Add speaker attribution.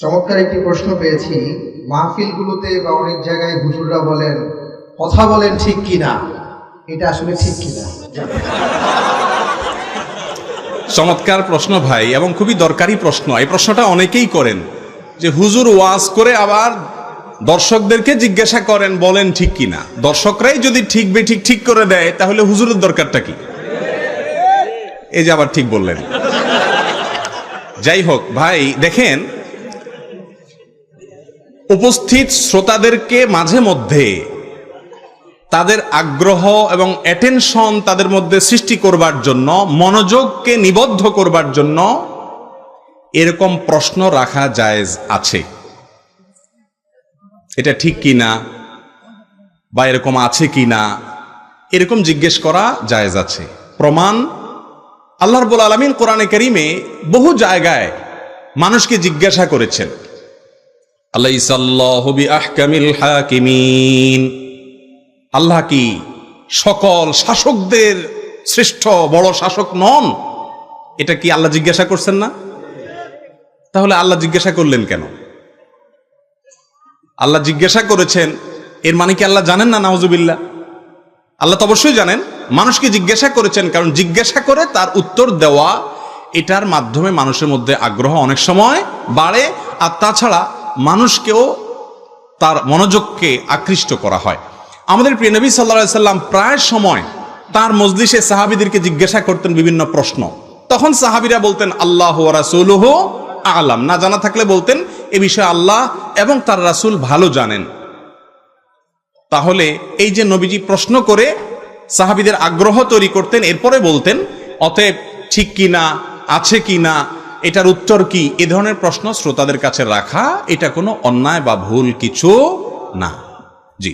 Speaker 1: চমৎকার একটি প্রশ্ন পেয়েছি। মাহফিলগুলোতে বা অনেক জায়গায় হুজুররা বলেন, কথা বলেন ঠিক কিনা, এটা আসলে ঠিক কিনা?
Speaker 2: চমৎকার প্রশ্ন ভাই, এবং খুবই দরকারি প্রশ্ন। এই প্রশ্নটা অনেকেই করেন যে হুজুর ওয়াজ করে আবার দর্শকদেরকে জিজ্ঞাসা করেন বলেন ঠিক কিনা। দর্শকরাই যদি ঠিক বেঠিক ঠিক করে দেয় তাহলে হুজুরের দরকারটা কি? এই যে আবার ঠিক বললেন। যাই হোক ভাই, দেখেন, উপস্থিত শ্রোতাদেরকে মাঝে মধ্যে তাদের আগ্রহ এবং অ্যাটেনশন তাদের মধ্যে সৃষ্টি করবার জন্য, মনোযোগকে নিবদ্ধ করবার জন্য এরকম প্রশ্ন রাখা জায়েজ আছে। এটা ঠিক কিনা বা এরকম আছে কিনা, এরকম জিজ্ঞেস করা জায়েজ আছে। প্রমাণ, আল্লাহ রাব্বুল আলামিন কোরআনে কারীমে বহু জায়গায় মানুষকে জিজ্ঞাসা করেছেন, আলাইসাল্লাহু বিআহকামিল হাকিমিন, আল্লাহ কি সকল শাসকদের শ্রেষ্ঠ বড় শাসক নন? এটা কি আল্লাহ জিজ্ঞাসা করছেন না? তাহলে আল্লাহ জিজ্ঞাসা করলেন কেন? আল্লাহ জিজ্ঞাসা করেছেন, এর মানে কি আল্লাহ জানেন না? নাউজুবিল্লাহ, আল্লাহ তো অবশ্যই জানেন। মানুষকে জিজ্ঞাসা করেছেন কারণ জিজ্ঞাসা করে তার উত্তর দেওয়া, এটার মাধ্যমে মানুষের মধ্যে আগ্রহ অনেক সময় বাড়ে, আর তাছাড়া মানুষকেও তার মনোযোগকে আকৃষ্ট করা হয়। আমাদের প্রিয় নবী সাল্লাল্লাহু আলাইহি সাল্লাম প্রায় সময় তার মজলিসে সাহাবীদেরকে জিজ্ঞাসা করতেন বিভিন্ন প্রশ্ন। তখন সাহাবীরা বলতেন আল্লাহু ওয়া রাসূলুহু আ'লাম, না জানা থাকলে বলতেন এ বিষয়ে আল্লাহ এবং তার রাসূল ভালো জানেন। তাহলে এই যে নবীজি প্রশ্ন করে সাহাবীদের আগ্রহ তৈরি করতেন, এরপরে বলতেন অতএব ঠিক কিনা, আছে কিনা, এটার উত্তর কি, এ ধরনের প্রশ্ন শ্রোতাদের কাছে রাখা এটা কোনো অন্যায় বা ভুল কিছু না। জি।